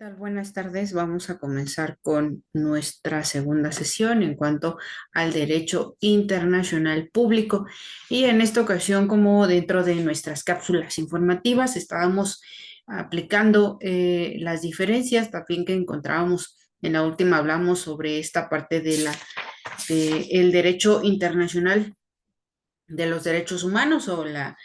Tal? Buenas tardes. Vamos a comenzar con nuestra segunda sesión en cuanto al derecho internacional público. Y en esta ocasión, como dentro de nuestras cápsulas informativas, estábamos aplicando las diferencias también que encontrábamos en la última, hablamos sobre esta parte de el derecho internacional de los derechos humanos o la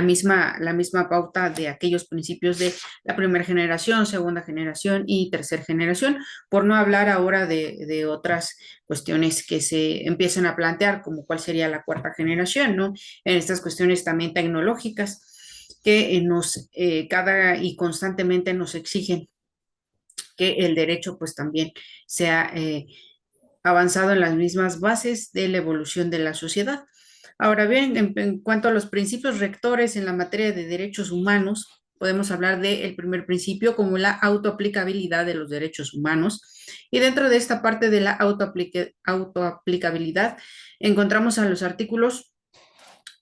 misma pauta de aquellos principios de la primera generación, segunda generación y tercera generación, por no hablar ahora de otras cuestiones que se empiezan a plantear, como cuál sería la cuarta generación, ¿no? En estas cuestiones también tecnológicas que cada y constantemente nos exigen que el derecho pues también sea avanzado en las mismas bases de la evolución de la sociedad. Ahora bien, en cuanto a los principios rectores en la materia de derechos humanos, podemos hablar del primer principio como la autoaplicabilidad de los derechos humanos. Y dentro de esta parte de la autoaplicabilidad encontramos a los artículos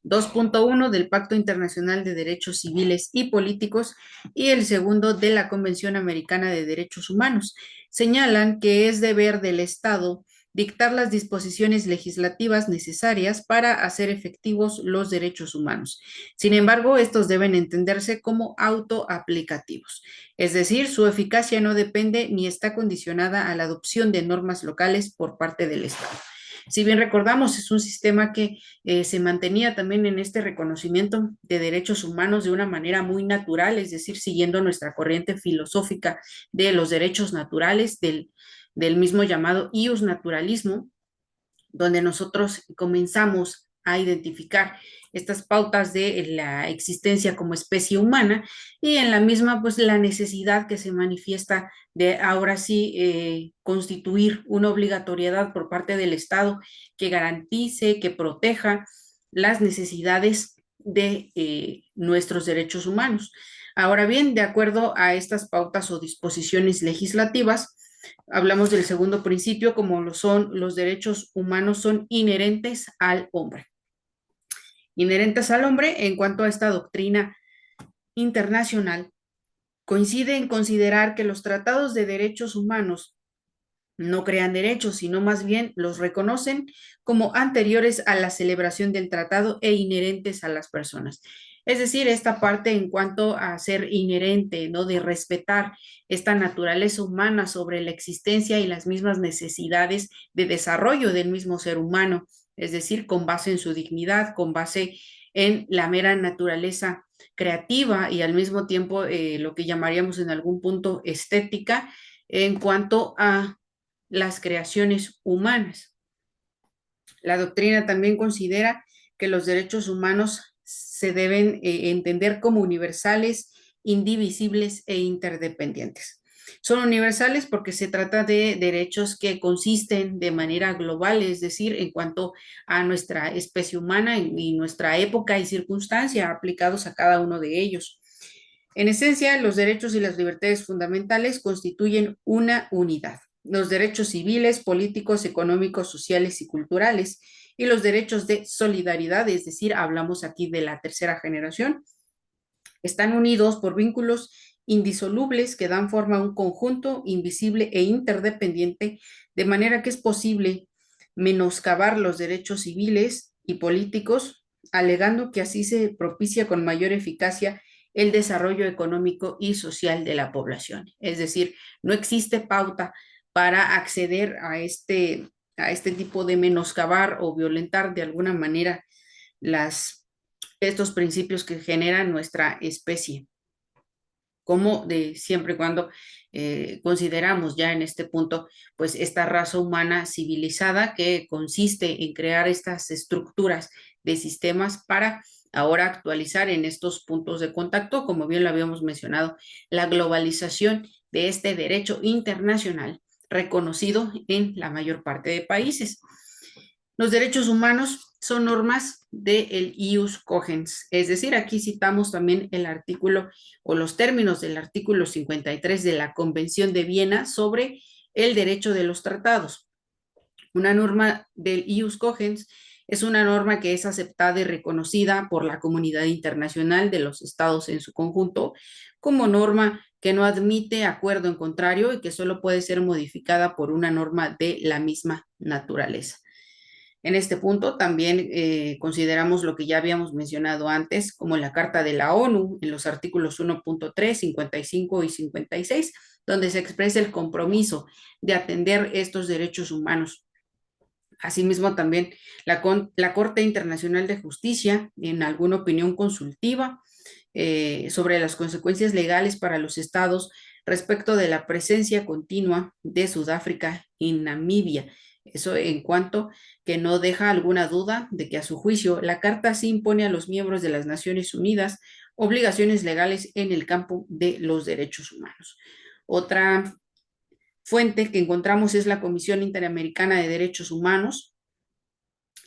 2.1 del Pacto Internacional de Derechos Civiles y Políticos y el segundo de la Convención Americana de Derechos Humanos. Señalan que es deber del Estado dictar las disposiciones legislativas necesarias para hacer efectivos los derechos humanos. Sin embargo, estos deben entenderse como autoaplicativos, es decir, su eficacia no depende ni está condicionada a la adopción de normas locales por parte del Estado. Si bien recordamos, es un sistema que se mantenía también en este reconocimiento de derechos humanos de una manera muy natural, es decir, siguiendo nuestra corriente filosófica de los derechos naturales, del mismo llamado ius naturalismo, donde nosotros comenzamos a identificar estas pautas de la existencia como especie humana y en la misma pues la necesidad que se manifiesta de ahora sí constituir una obligatoriedad por parte del Estado que garantice, que proteja las necesidades de nuestros derechos humanos. Ahora bien, de acuerdo a estas pautas o disposiciones legislativas, hablamos del segundo principio, como lo son los derechos humanos, son inherentes al hombre. Inherentes al hombre en cuanto a esta doctrina internacional, coincide en considerar que los tratados de derechos humanos no crean derechos, sino más bien los reconocen como anteriores a la celebración del tratado e inherentes a las personas. Es decir, esta parte en cuanto a ser inherente, ¿no? De respetar esta naturaleza humana sobre la existencia y las mismas necesidades de desarrollo del mismo ser humano, es decir, con base en su dignidad, con base en la mera naturaleza creativa y al mismo tiempo lo que llamaríamos en algún punto estética en cuanto a las creaciones humanas. La doctrina también considera que los derechos humanos se deben entender como universales, indivisibles e interdependientes. Son universales porque se trata de derechos que consisten de manera global, es decir, en cuanto a nuestra especie humana y nuestra época y circunstancia aplicados a cada uno de ellos. En esencia, los derechos y las libertades fundamentales constituyen una unidad. Los derechos civiles, políticos, económicos, sociales y culturales, y los derechos de solidaridad, es decir, hablamos aquí de la tercera generación, están unidos por vínculos indisolubles que dan forma a un conjunto invisible e interdependiente, de manera que es posible menoscabar los derechos civiles y políticos, alegando que así se propicia con mayor eficacia el desarrollo económico y social de la población. Es decir, no existe pauta para acceder a este tipo de menoscabar o violentar de alguna manera estos principios que generan nuestra especie, como de siempre y cuando consideramos ya en este punto, pues esta raza humana civilizada que consiste en crear estas estructuras de sistemas para ahora actualizar en estos puntos de contacto, como bien lo habíamos mencionado, la globalización de este derecho internacional reconocido en la mayor parte de países. Los derechos humanos son normas del ius cogens, es decir, aquí citamos también el artículo o los términos del artículo 53 de la Convención de Viena sobre el derecho de los tratados. Una norma del ius cogens es una norma que es aceptada y reconocida por la comunidad internacional de los estados en su conjunto como norma que no admite acuerdo en contrario y que solo puede ser modificada por una norma de la misma naturaleza. En este punto también consideramos lo que ya habíamos mencionado antes, como la Carta de la ONU, en los artículos 1.3, 55 y 56, donde se expresa el compromiso de atender estos derechos humanos. Asimismo, también la Corte Internacional de Justicia, en alguna opinión consultiva sobre las consecuencias legales para los estados respecto de la presencia continua de Sudáfrica y Namibia. Eso en cuanto que no deja alguna duda de que a su juicio la Carta sí impone a los miembros de las Naciones Unidas obligaciones legales en el campo de los derechos humanos. Otra fuente que encontramos es la Comisión Interamericana de Derechos Humanos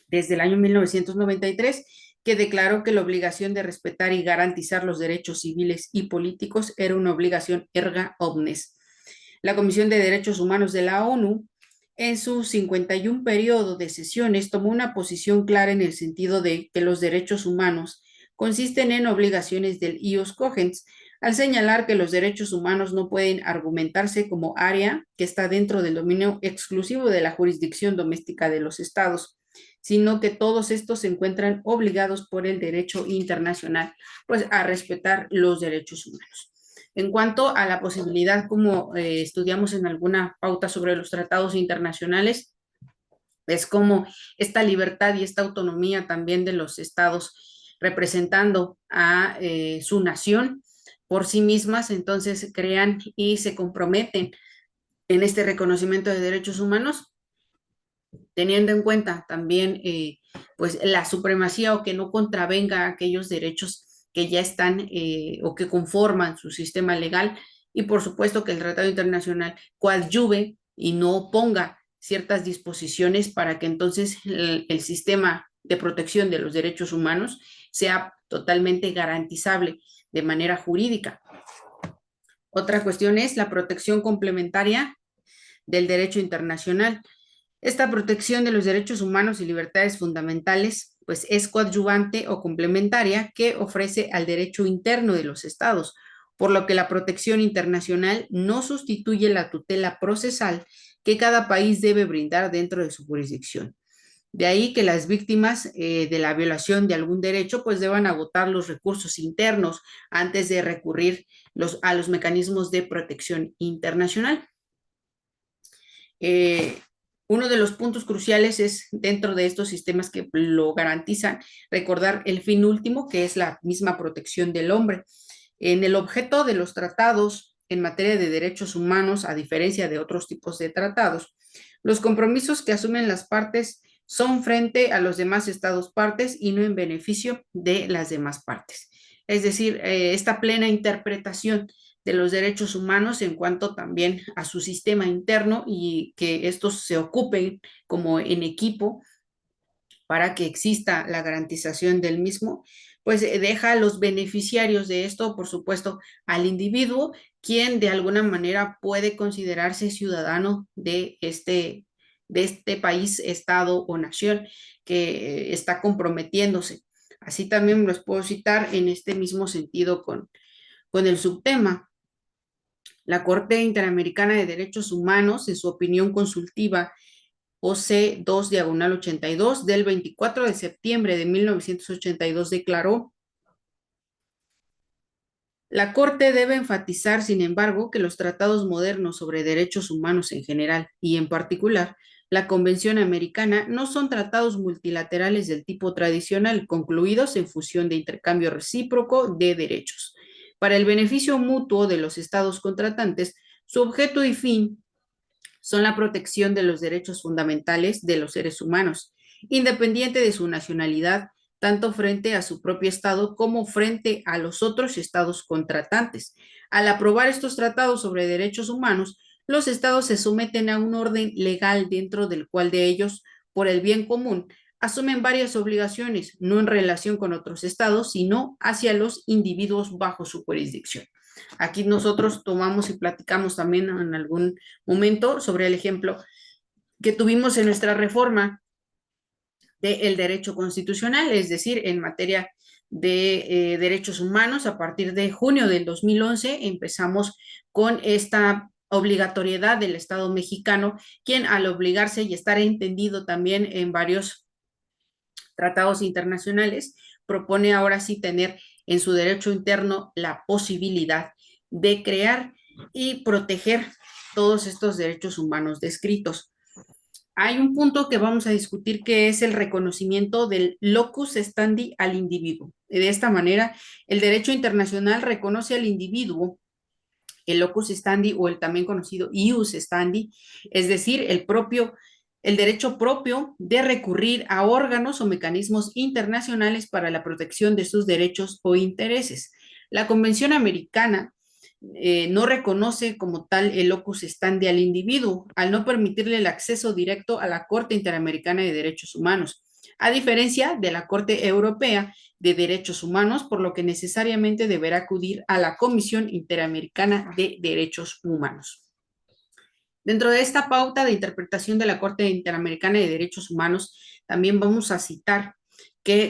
desde el año 1993, que declaró que la obligación de respetar y garantizar los derechos civiles y políticos era una obligación erga omnes. La Comisión de Derechos Humanos de la ONU, en su 51 periodo de sesiones, tomó una posición clara en el sentido de que los derechos humanos consisten en obligaciones del ius cogens, al señalar que los derechos humanos no pueden argumentarse como área que está dentro del dominio exclusivo de la jurisdicción doméstica de los estados, sino que todos estos se encuentran obligados por el derecho internacional, pues a respetar los derechos humanos. En cuanto a la posibilidad, como estudiamos en alguna pauta sobre los tratados internacionales, es como esta libertad y esta autonomía también de los estados representando a su nación por sí mismas, entonces crean y se comprometen en este reconocimiento de derechos humanos, teniendo en cuenta también pues la supremacía o que no contravenga aquellos derechos que ya están o que conforman su sistema legal, y por supuesto que el Tratado Internacional coadyuve y no ponga ciertas disposiciones para que entonces el sistema de protección de los derechos humanos sea totalmente garantizable de manera jurídica. Otra cuestión es la protección complementaria del derecho internacional. Esta protección de los derechos humanos y libertades fundamentales, pues es coadyuvante o complementaria que ofrece al derecho interno de los estados, por lo que la protección internacional no sustituye la tutela procesal que cada país debe brindar dentro de su jurisdicción. De ahí que las víctimas de la violación de algún derecho pues deban agotar los recursos internos antes de recurrir a los mecanismos de protección internacional. Uno de los puntos cruciales es, dentro de estos sistemas que lo garantizan, recordar el fin último, que es la misma protección del hombre. En el objeto de los tratados en materia de derechos humanos, a diferencia de otros tipos de tratados, los compromisos que asumen las partes son frente a los demás estados partes y no en beneficio de las demás partes. Es decir, esta plena interpretación de los derechos humanos en cuanto también a su sistema interno y que estos se ocupen como en equipo para que exista la garantización del mismo, pues deja a los beneficiarios de esto, por supuesto, al individuo, quien de alguna manera puede considerarse ciudadano de este país, estado o nación que está comprometiéndose. Así también los puedo citar en este mismo sentido con el subtema. La Corte Interamericana de Derechos Humanos, en su opinión consultiva OC 2/82 del 24 de septiembre de 1982, declaró: la Corte debe enfatizar, sin embargo, que los tratados modernos sobre derechos humanos en general y en particular la Convención Americana no son tratados multilaterales del tipo tradicional, concluidos en función de intercambio recíproco de derechos. Para el beneficio mutuo de los estados contratantes, su objeto y fin son la protección de los derechos fundamentales de los seres humanos, independiente de su nacionalidad, tanto frente a su propio Estado como frente a los otros Estados contratantes. Al aprobar estos tratados sobre derechos humanos, los Estados se someten a un orden legal dentro del cual de ellos, por el bien común, asumen varias obligaciones, no en relación con otros Estados, sino hacia los individuos bajo su jurisdicción. Aquí nosotros tomamos y platicamos también en algún momento sobre el ejemplo que tuvimos en nuestra reforma del derecho constitucional, es decir, en materia Derechos Humanos. A partir de junio del 2011 empezamos con esta obligatoriedad del Estado mexicano, quien al obligarse y estar entendido también en varios tratados internacionales, propone ahora sí tener en su derecho interno la posibilidad de crear y proteger todos estos derechos humanos descritos. Hay un punto que vamos a discutir que es el reconocimiento del locus standi al individuo. De esta manera, el derecho internacional reconoce al individuo el locus standi o el también conocido ius standi, es decir, el derecho propio de recurrir a órganos o mecanismos internacionales para la protección de sus derechos o intereses. La Convención Americana no reconoce como tal el locus standi al individuo, al no permitirle el acceso directo a la Corte Interamericana de Derechos Humanos, a diferencia de la Corte Europea de Derechos Humanos, por lo que necesariamente deberá acudir a la Comisión Interamericana de Derechos Humanos. Dentro de esta pauta de interpretación de la Corte Interamericana de Derechos Humanos, también vamos a citar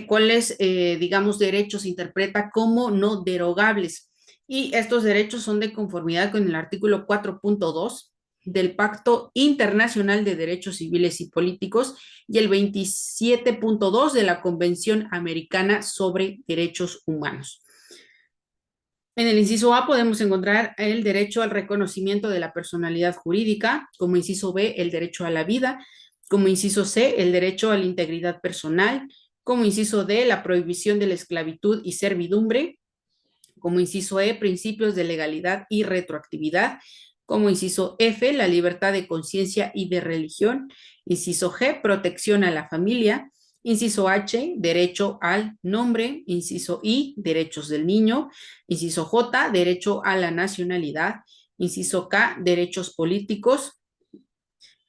cuáles, digamos, derechos interpreta como no derogables. Y estos derechos son de conformidad con el artículo 4.2 del Pacto Internacional de Derechos Civiles y Políticos y el 27.2 de la Convención Americana sobre Derechos Humanos. En el inciso A podemos encontrar el derecho al reconocimiento de la personalidad jurídica, como inciso B, el derecho a la vida, como inciso C, el derecho a la integridad personal, como inciso D, la prohibición de la esclavitud y servidumbre, como inciso E, principios de legalidad y retroactividad, como inciso F, la libertad de conciencia y de religión, inciso G, protección a la familia, inciso H, derecho al nombre, inciso I, derechos del niño, inciso J, derecho a la nacionalidad, inciso K, derechos políticos,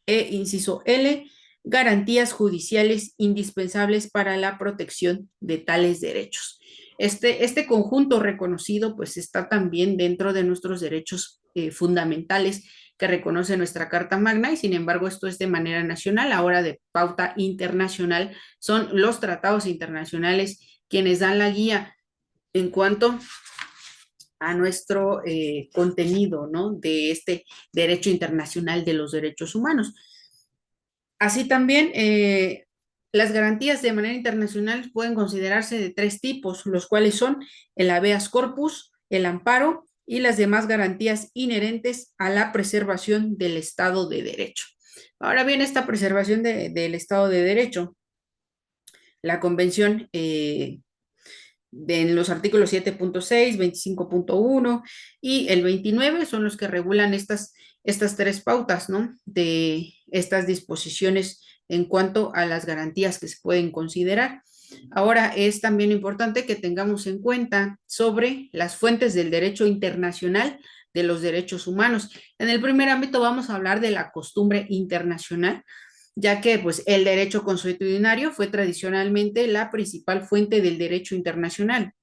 inciso L, garantías judiciales indispensables para la protección de tales derechos. Este conjunto reconocido pues está también dentro de nuestros derechos fundamentales que reconoce nuestra Carta Magna y sin embargo esto es de manera nacional, ahora de pauta internacional, son los tratados internacionales quienes dan la guía en cuanto a nuestro contenido, ¿no? De este derecho internacional de los derechos humanos. Así también, las garantías de manera internacional pueden considerarse de tres tipos, los cuales son el habeas corpus, el amparo y las demás garantías inherentes a la preservación del Estado de Derecho. Ahora bien, esta preservación del Estado de Derecho, la Convención en los artículos 7.6, 25.1 y el 29 son los que regulan estas tres pautas, ¿no? De estas disposiciones en cuanto a las garantías que se pueden considerar. Ahora es también importante que tengamos en cuenta sobre las fuentes del derecho internacional de los derechos humanos. En el primer ámbito vamos a hablar de la costumbre internacional, ya que pues, el derecho consuetudinario fue tradicionalmente la principal fuente del derecho internacional.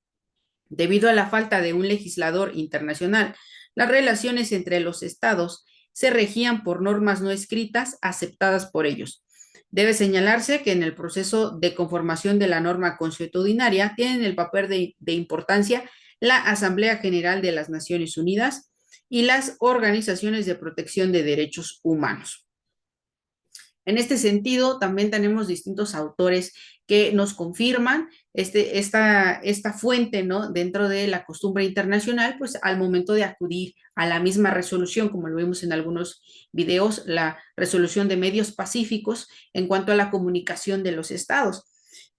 Debido a la falta de un legislador internacional, las relaciones entre los estados se regían por normas no escritas aceptadas por ellos. Debe señalarse que en el proceso de conformación de la norma consuetudinaria tienen el papel de importancia la Asamblea General de las Naciones Unidas y las organizaciones de protección de derechos humanos. En este sentido, también tenemos distintos autores que nos confirman esta fuente, ¿no? Dentro de la costumbre internacional, pues al momento de acudir a la misma resolución, como lo vimos en algunos videos, la resolución de medios pacíficos en cuanto a la comunicación de los estados.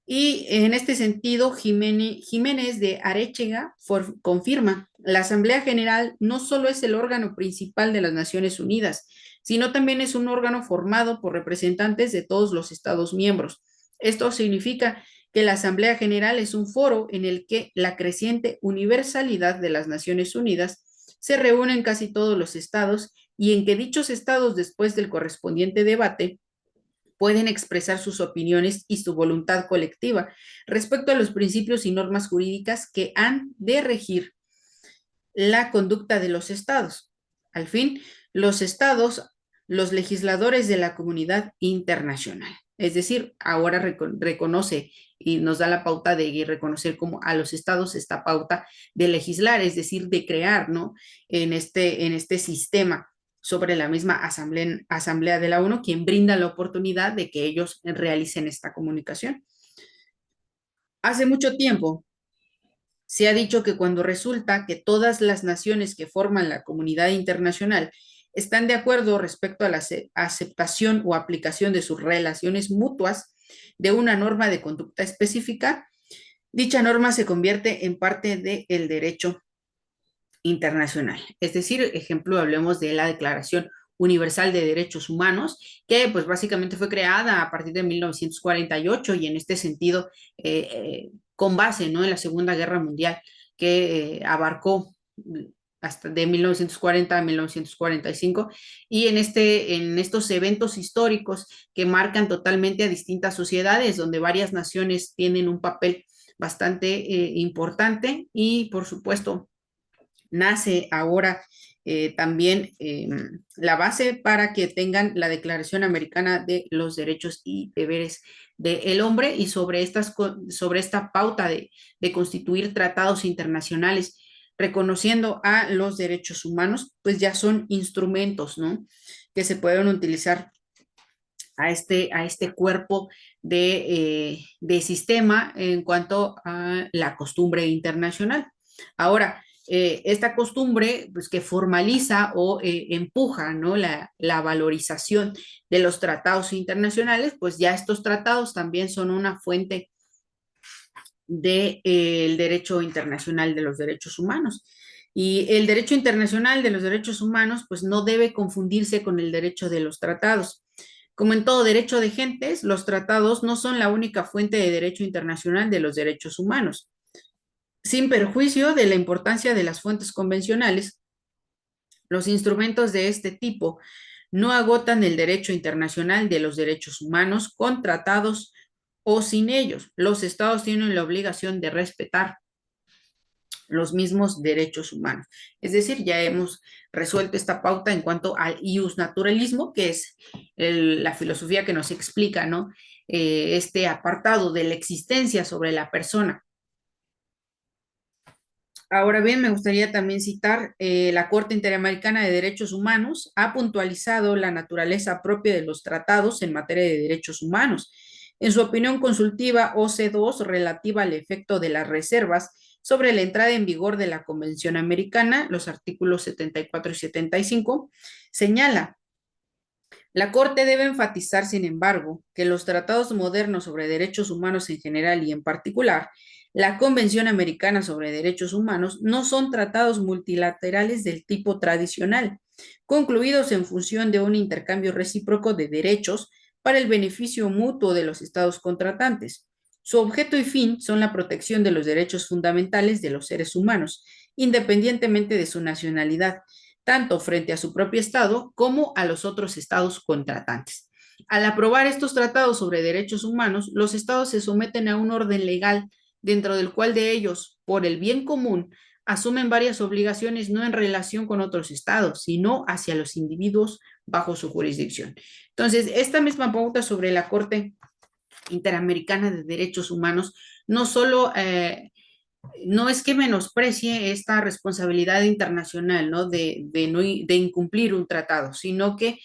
Y en este sentido, Jiménez de Arechiga confirma, la Asamblea General no solo es el órgano principal de las Naciones Unidas, sino también es un órgano formado por representantes de todos los Estados miembros. Esto significa que la Asamblea General es un foro en el que la creciente universalidad de las Naciones Unidas se reúne en casi todos los estados y en que dichos estados, después del correspondiente debate, pueden expresar sus opiniones y su voluntad colectiva respecto a los principios y normas jurídicas que han de regir la conducta de los estados. Al fin, los estados, los legisladores de la comunidad internacional. Es decir, ahora reconoce y nos da la pauta de reconocer como a los estados esta pauta de legislar, es decir, de crear, ¿no? En este sistema sobre la misma asamblea de la ONU, quien brinda la oportunidad de que ellos realicen esta comunicación. Hace mucho tiempo se ha dicho que cuando resulta que todas las naciones que forman la comunidad internacional están de acuerdo respecto a la aceptación o aplicación de sus relaciones mutuas de una norma de conducta específica, dicha norma se convierte en parte del derecho internacional. Es decir, ejemplo, hablemos de la Declaración Universal de Derechos Humanos, que pues básicamente fue creada a partir de 1948 y en este sentido, con base, ¿no?, en la Segunda Guerra Mundial, que abarcó hasta de 1940 a 1945, y en estos eventos históricos que marcan totalmente a distintas sociedades, donde varias naciones tienen un papel bastante importante y, por supuesto, nace ahora también la base para que tengan la Declaración Americana de los Derechos y Deberes del Hombre, y sobre esta pauta de constituir tratados internacionales reconociendo a los derechos humanos, pues ya son instrumentos, ¿no?, que se pueden utilizar a este cuerpo de sistema en cuanto a la costumbre internacional. Ahora, esta costumbre pues, que formaliza o empuja, ¿no?, la valorización de los tratados internacionales, pues ya estos tratados también son una fuente del derecho internacional de los derechos humanos. Y el derecho internacional de los derechos humanos pues no debe confundirse con el derecho de los tratados. Como en todo derecho de gentes, los tratados no son la única fuente de derecho internacional de los derechos humanos. Sin perjuicio de la importancia de las fuentes convencionales, los instrumentos de este tipo no agotan el derecho internacional de los derechos humanos con tratados o sin ellos. Los estados tienen la obligación de respetar los mismos derechos humanos. Es decir, ya hemos resuelto esta pauta en cuanto al iusnaturalismo, que es la filosofía que nos explica, ¿no?, este apartado de la existencia sobre la persona. Ahora bien, me gustaría también citar la Corte Interamericana de Derechos Humanos ha puntualizado la naturaleza propia de los tratados en materia de derechos humanos. En su opinión consultiva OC2 relativa al efecto de las reservas sobre la entrada en vigor de la Convención Americana, los artículos 74 y 75, señala: la Corte debe enfatizar, sin embargo, que los tratados modernos sobre derechos humanos en general y en particular, la Convención Americana sobre Derechos Humanos, no son tratados multilaterales del tipo tradicional, concluidos en función de un intercambio recíproco de derechos para el beneficio mutuo de los estados contratantes. Su objeto y fin son la protección de los derechos fundamentales de los seres humanos, independientemente de su nacionalidad, tanto frente a su propio Estado como a los otros Estados contratantes. Al aprobar estos tratados sobre derechos humanos, los Estados se someten a un orden legal dentro del cual de ellos, por el bien común, asumen varias obligaciones no en relación con otros Estados, sino hacia los individuos bajo su jurisdicción. Entonces, esta misma pauta sobre la Corte Interamericana de Derechos Humanos no solo no es que menosprecie esta responsabilidad internacional, ¿no?, de incumplir un tratado, sino que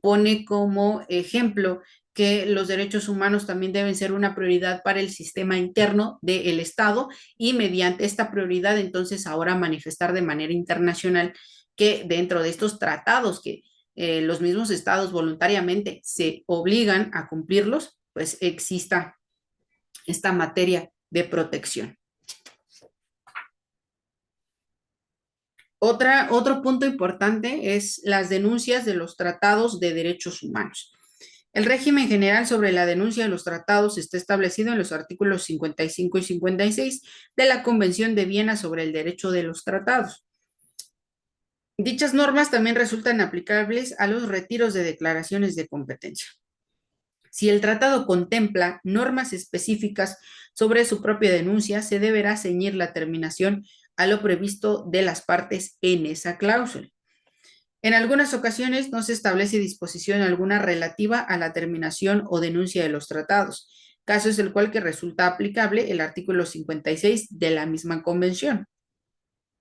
pone como ejemplo que los derechos humanos también deben ser una prioridad para el sistema interno del Estado, y mediante esta prioridad entonces ahora manifestar de manera internacional que dentro de estos tratados que los mismos estados voluntariamente se obligan a cumplirlos, pues exista esta materia de protección. Otro punto importante es las denuncias de los tratados de derechos humanos. El régimen general sobre la denuncia de los tratados está establecido en los artículos 55 y 56 de la Convención de Viena sobre el derecho de los tratados. Dichas normas también resultan aplicables a los retiros de declaraciones de competencia. Si el tratado contempla normas específicas sobre su propia denuncia, se deberá ceñir la terminación a lo previsto de las partes en esa cláusula. En algunas ocasiones no se establece disposición alguna relativa a la terminación o denuncia de los tratados, caso es el cual que resulta aplicable el artículo 56 de la misma convención,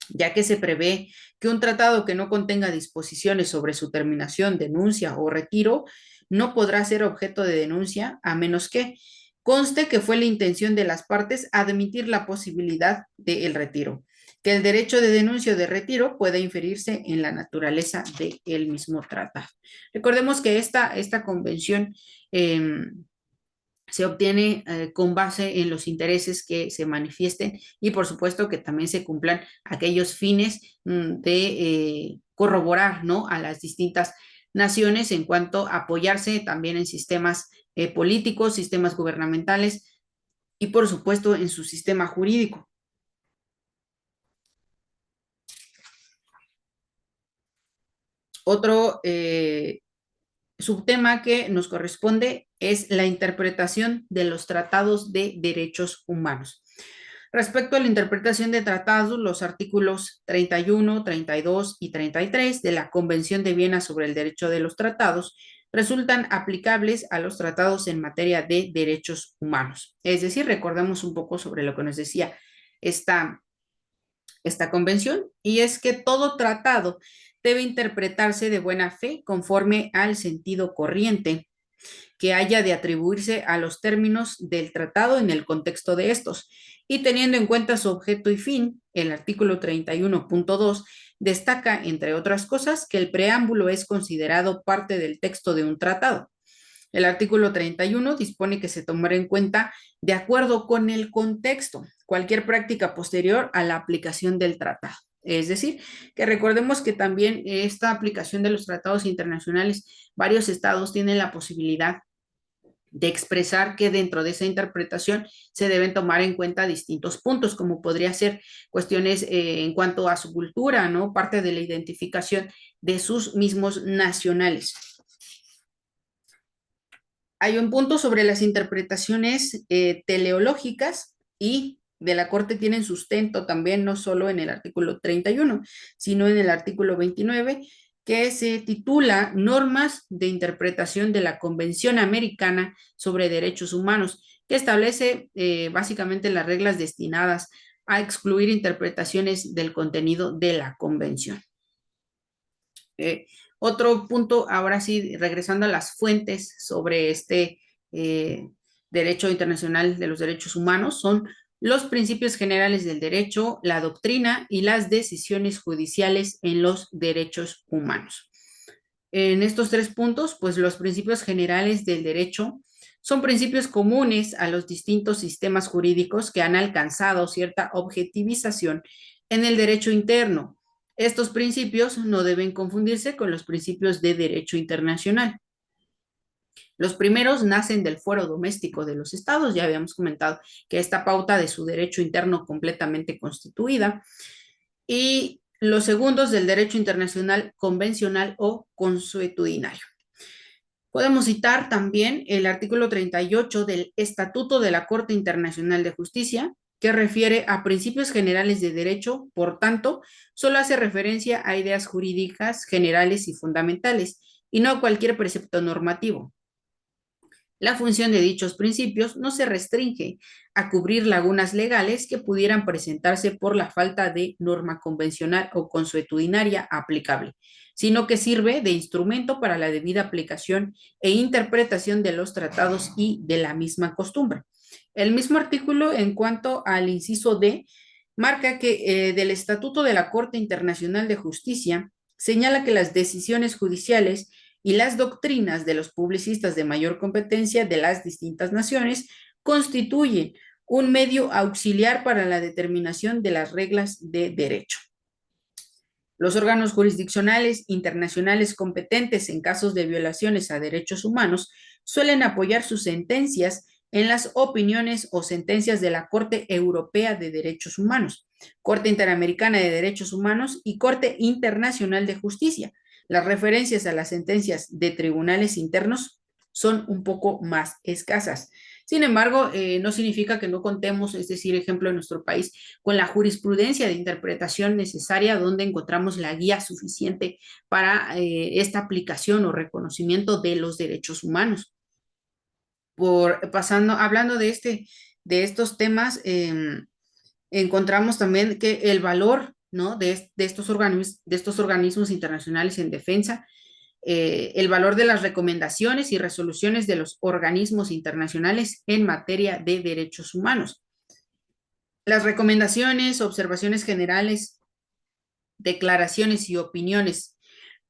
ya que se prevé que un tratado que no contenga disposiciones sobre su terminación, denuncia o retiro no podrá ser objeto de denuncia a menos que conste que fue la intención de las partes admitir la posibilidad del retiro, que el derecho de denuncia o de retiro pueda inferirse en la naturaleza del mismo tratado. Recordemos que esta convención se obtiene con base en los intereses que se manifiesten y por supuesto que también se cumplan aquellos fines de corroborar, ¿no?, a las distintas naciones en cuanto a apoyarse también en sistemas políticos, sistemas gubernamentales y por supuesto en su sistema jurídico. Otro subtema que nos corresponde es la interpretación de los tratados de derechos humanos. Respecto a la interpretación de tratados, los artículos 31, 32 y 33 de la Convención de Viena sobre el Derecho de los Tratados resultan aplicables a los tratados en materia de derechos humanos. Es decir, recordemos un poco sobre lo que nos decía esta convención, y es que todo tratado debe interpretarse de buena fe conforme al sentido corriente que haya de atribuirse a los términos del tratado en el contexto de estos, y teniendo en cuenta su objeto y fin, el artículo 31.2 destaca, entre otras cosas, que el preámbulo es considerado parte del texto de un tratado. El artículo 31 dispone que se tomará en cuenta, de acuerdo con el contexto, cualquier práctica posterior a la aplicación del tratado. Es decir, que recordemos que también esta aplicación de los tratados internacionales, varios estados tienen la posibilidad de expresar que dentro de esa interpretación se deben tomar en cuenta distintos puntos, como podría ser cuestiones en cuanto a su cultura, ¿no? Parte de la identificación de sus mismos nacionales. Hay un punto sobre las interpretaciones teleológicas y de la Corte tienen sustento también, no solo en el artículo 31, sino en el artículo 29, que se titula Normas de Interpretación de la Convención Americana sobre Derechos Humanos, que establece básicamente las reglas destinadas a excluir interpretaciones del contenido de la convención. Otro punto, ahora sí, regresando a las fuentes sobre este derecho internacional de los derechos humanos, son los principios generales del derecho, la doctrina y las decisiones judiciales en los derechos humanos. En estos tres puntos, pues los principios generales del derecho son principios comunes a los distintos sistemas jurídicos que han alcanzado cierta objetivización en el derecho interno. Estos principios no deben confundirse con los principios de derecho internacional. Los primeros nacen del fuero doméstico de los estados, ya habíamos comentado que esta pauta de su derecho interno completamente constituida, y los segundos del derecho internacional convencional o consuetudinario. Podemos citar también el artículo 38 del Estatuto de la Corte Internacional de Justicia, que refiere a principios generales de derecho, por tanto, solo hace referencia a ideas jurídicas generales y fundamentales, y no a cualquier precepto normativo. La función de dichos principios no se restringe a cubrir lagunas legales que pudieran presentarse por la falta de norma convencional o consuetudinaria aplicable, sino que sirve de instrumento para la debida aplicación e interpretación de los tratados y de la misma costumbre. El mismo artículo, en cuanto al inciso D, marca que del Estatuto de la Corte Internacional de Justicia señala que las decisiones judiciales y las doctrinas de los publicistas de mayor competencia de las distintas naciones constituyen un medio auxiliar para la determinación de las reglas de derecho. Los órganos jurisdiccionales internacionales competentes en casos de violaciones a derechos humanos suelen apoyar sus sentencias en las opiniones o sentencias de la Corte Europea de Derechos Humanos, Corte Interamericana de Derechos Humanos y Corte Internacional de Justicia. Las referencias a las sentencias de tribunales internos son un poco más escasas. Sin embargo, no significa que no contemos, es decir, ejemplo, en nuestro país, con la jurisprudencia de interpretación necesaria donde encontramos la guía suficiente para esta aplicación o reconocimiento de los derechos humanos. Hablando de estos temas, encontramos también que el valor, ¿no? De estos organismos internacionales en defensa, el valor de las recomendaciones y resoluciones de los organismos internacionales en materia de derechos humanos. Las recomendaciones, observaciones generales, declaraciones y opiniones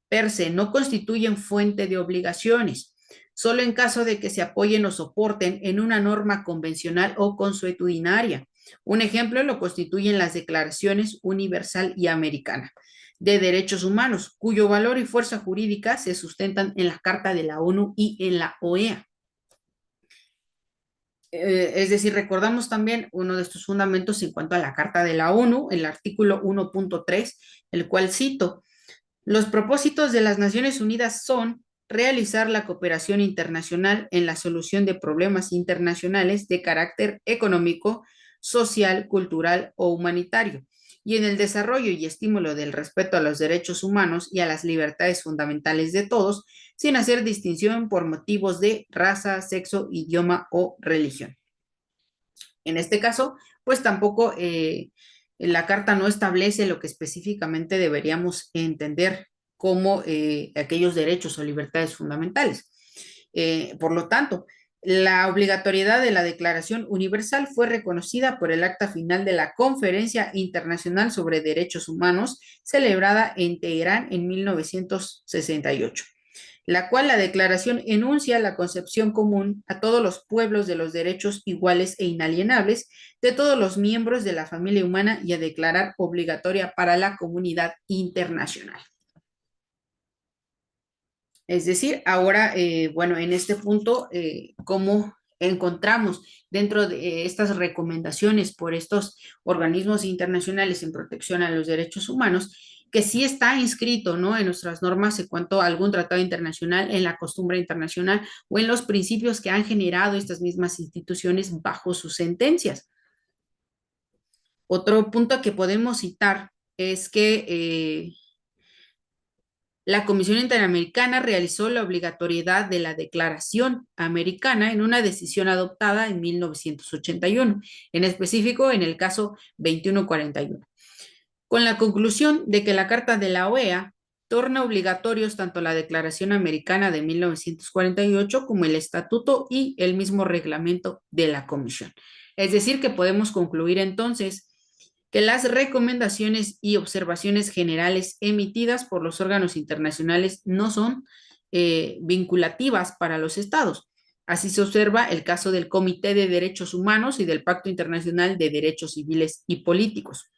per se no constituyen fuente de obligaciones, solo en caso de que se apoyen o soporten en una norma convencional o consuetudinaria. Un ejemplo lo constituyen las declaraciones universal y americana de derechos humanos, cuyo valor y fuerza jurídica se sustentan en la Carta de la ONU y en la OEA. Es decir, recordamos también uno de estos fundamentos en cuanto a la Carta de la ONU, el artículo 1.3, el cual cito: los propósitos de las Naciones Unidas son realizar la cooperación internacional en la solución de problemas internacionales de carácter económico, social, cultural o humanitario, y en el desarrollo y estímulo del respeto a los derechos humanos y a las libertades fundamentales de todos, sin hacer distinción por motivos de raza, sexo, idioma o religión. En este caso, pues tampoco la carta no establece lo que específicamente deberíamos entender como aquellos derechos o libertades fundamentales. Por lo tanto, la obligatoriedad de la Declaración Universal fue reconocida por el acta final de la Conferencia Internacional sobre Derechos Humanos, celebrada en Teherán en 1968, la cual la declaración enuncia la concepción común a todos los pueblos de los derechos iguales e inalienables de todos los miembros de la familia humana y a declarar obligatoria para la comunidad internacional. Es decir, ahora, bueno, en este punto, ¿cómo encontramos dentro de estas recomendaciones por estos organismos internacionales en protección a los derechos humanos, que sí está inscrito, ¿no?, en nuestras normas en cuanto a algún tratado internacional, en la costumbre internacional o en los principios que han generado estas mismas instituciones bajo sus sentencias? Otro punto que podemos citar es que la Comisión Interamericana realizó la obligatoriedad de la Declaración Americana en una decisión adoptada en 1981, en específico en el caso 2141, con la conclusión de que la Carta de la OEA torna obligatorios tanto la Declaración Americana de 1948 como el Estatuto y el mismo reglamento de la Comisión. Es decir, que podemos concluir entonces que las recomendaciones y observaciones generales emitidas por los órganos internacionales no son vinculativas para los estados. Así se observa el caso del Comité de Derechos Humanos y del Pacto Internacional de Derechos Civiles y Políticos.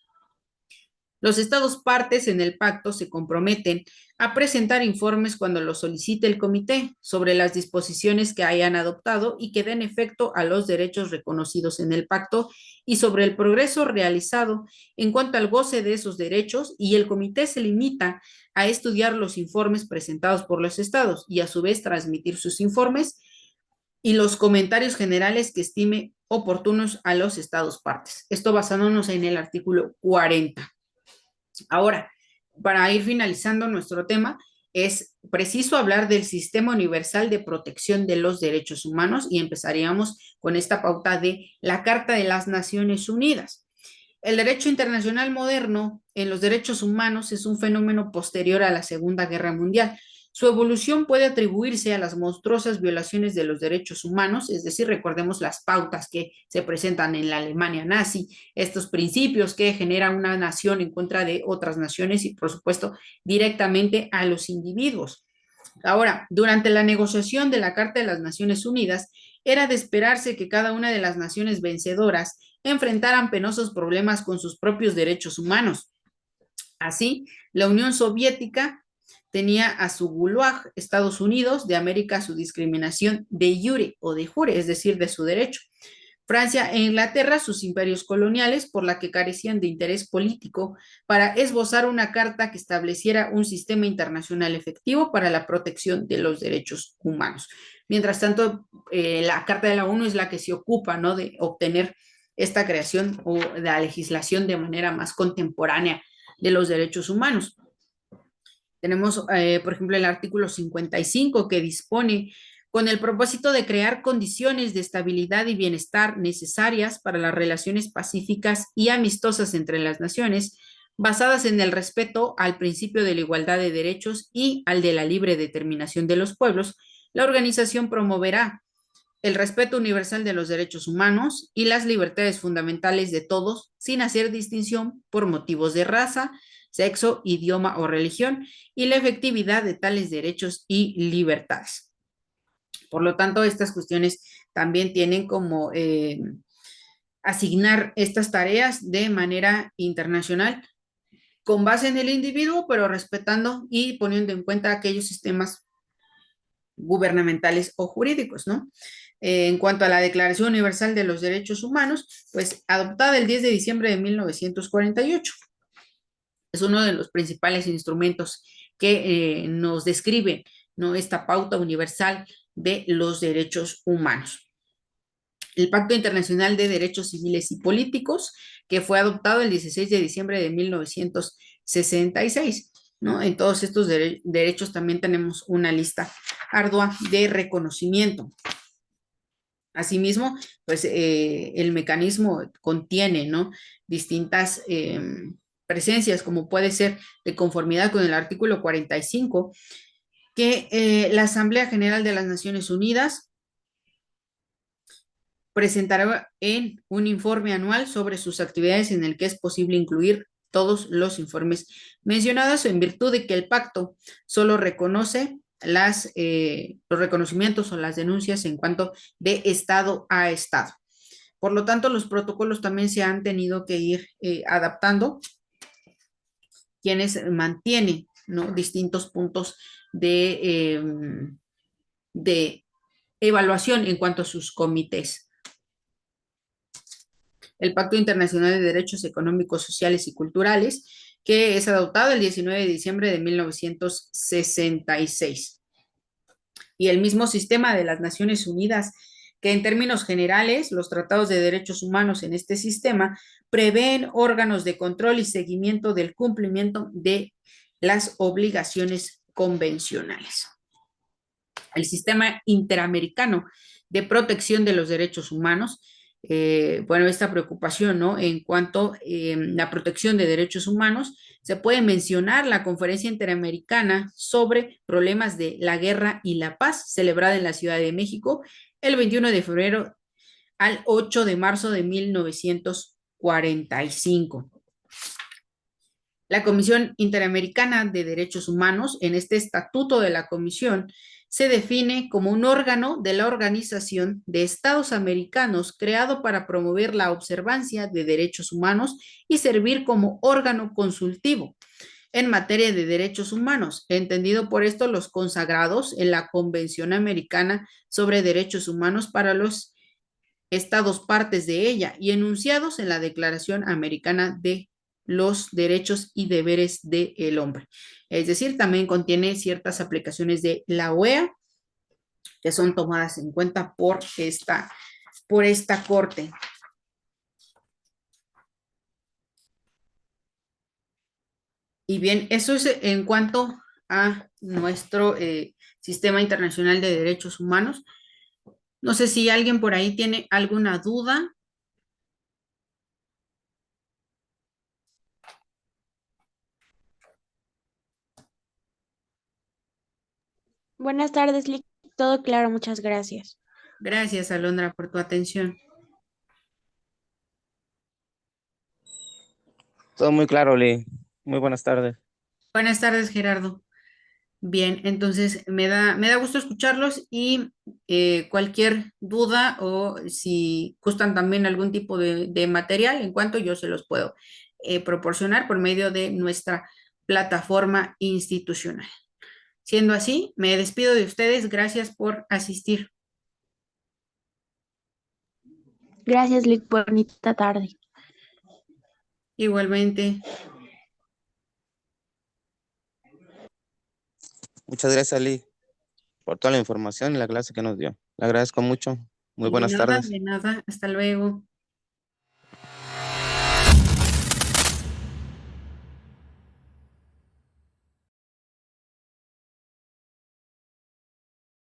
Los estados partes en el pacto se comprometen a presentar informes cuando lo solicite el comité sobre las disposiciones que hayan adoptado y que den efecto a los derechos reconocidos en el pacto y sobre el progreso realizado en cuanto al goce de esos derechos, y el comité se limita a estudiar los informes presentados por los estados y a su vez transmitir sus informes y los comentarios generales que estime oportunos a los estados partes. Esto basándonos en el artículo 40. Ahora, para ir finalizando nuestro tema, es preciso hablar del Sistema Universal de Protección de los Derechos Humanos y empezaríamos con esta pauta de la Carta de las Naciones Unidas. El derecho internacional moderno en los derechos humanos es un fenómeno posterior a la Segunda Guerra Mundial. Su evolución puede atribuirse a las monstruosas violaciones de los derechos humanos, es decir, recordemos las pautas que se presentan en la Alemania nazi, estos principios que generan una nación en contra de otras naciones y, por supuesto, directamente a los individuos. Ahora, durante la negociación de la Carta de las Naciones Unidas, era de esperarse que cada una de las naciones vencedoras enfrentaran penosos problemas con sus propios derechos humanos. Así, la Unión Soviética tenía a su Gulag, Estados Unidos de América, su discriminación de jure o de jure, es decir, de su derecho. Francia e Inglaterra, sus imperios coloniales, por la que carecían de interés político para esbozar una carta que estableciera un sistema internacional efectivo para la protección de los derechos humanos. Mientras tanto, la Carta de la ONU es la que se ocupa, ¿no?, de obtener esta creación o la legislación de manera más contemporánea de los derechos humanos. Tenemos, por ejemplo, el artículo 55 que dispone con el propósito de crear condiciones de estabilidad y bienestar necesarias para las relaciones pacíficas y amistosas entre las naciones, basadas en el respeto al principio de la igualdad de derechos y al de la libre determinación de los pueblos. La organización promoverá el respeto universal de los derechos humanos y las libertades fundamentales de todos, sin hacer distinción por motivos de raza, sexo, idioma o religión, y la efectividad de tales derechos y libertades. Por lo tanto, estas cuestiones también tienen como asignar estas tareas de manera internacional con base en el individuo, pero respetando y poniendo en cuenta aquellos sistemas gubernamentales o jurídicos, ¿no? En cuanto a la Declaración Universal de los Derechos Humanos, pues adoptada el 10 de diciembre de 1948. Es uno de los principales instrumentos que nos describe, ¿no?, esta pauta universal de los derechos humanos. El Pacto Internacional de Derechos Civiles y Políticos, que fue adoptado el 16 de diciembre de 1966. ¿No? En todos estos derechos también tenemos una lista ardua de reconocimiento. Asimismo, pues el mecanismo contiene, ¿no?, distintas presencias, como puede ser de conformidad con el artículo 45, que la Asamblea General de las Naciones Unidas presentará en un informe anual sobre sus actividades en el que es posible incluir todos los informes mencionados, en virtud de que el pacto solo reconoce los reconocimientos o las denuncias en cuanto de estado a estado. Por lo tanto, los protocolos también se han tenido que ir adaptando, quienes mantienen, ¿no?, distintos puntos de evaluación en cuanto a sus comités. El Pacto Internacional de Derechos Económicos, Sociales y Culturales, que es adoptado el 19 de diciembre de 1966. Y el mismo sistema de las Naciones Unidas, que en términos generales, los tratados de derechos humanos en este sistema prevén órganos de control y seguimiento del cumplimiento de las obligaciones convencionales. El sistema interamericano de protección de los derechos humanos, bueno, esta preocupación, ¿no?, en cuanto a la protección de derechos humanos, se puede mencionar la Conferencia Interamericana sobre Problemas de la Guerra y la Paz, celebrada en la Ciudad de México el 21 de febrero al 8 de marzo de 1945. La Comisión Interamericana de Derechos Humanos, en este estatuto de la Comisión, se define como un órgano de la Organización de Estados Americanos creado para promover la observancia de derechos humanos y servir como órgano consultivo en materia de derechos humanos, entendido por esto los consagrados en la Convención Americana sobre Derechos Humanos para los estados partes de ella y enunciados en la Declaración Americana de los Derechos y Deberes del Hombre. Es decir, también contiene ciertas aplicaciones de la OEA que son tomadas en cuenta por esta corte. Y bien, eso es en cuanto a nuestro sistema internacional de derechos humanos. No sé si alguien por ahí tiene alguna duda. Buenas tardes, Lick. Todo claro, muchas gracias. Gracias, Alondra, por tu atención. Todo muy claro, Lee. Muy buenas tardes. Buenas tardes, Gerardo. Bien, entonces me da gusto escucharlos y cualquier duda o si gustan también algún tipo de material, en cuanto yo se los puedo proporcionar por medio de nuestra plataforma institucional. Siendo así, me despido de ustedes. Gracias por asistir. Gracias, Lick. Bonita tarde. Igualmente. Muchas gracias, Lee, por toda la información y la clase que nos dio. Le agradezco mucho. Muy De buenas nada, tardes. de nada. Hasta luego.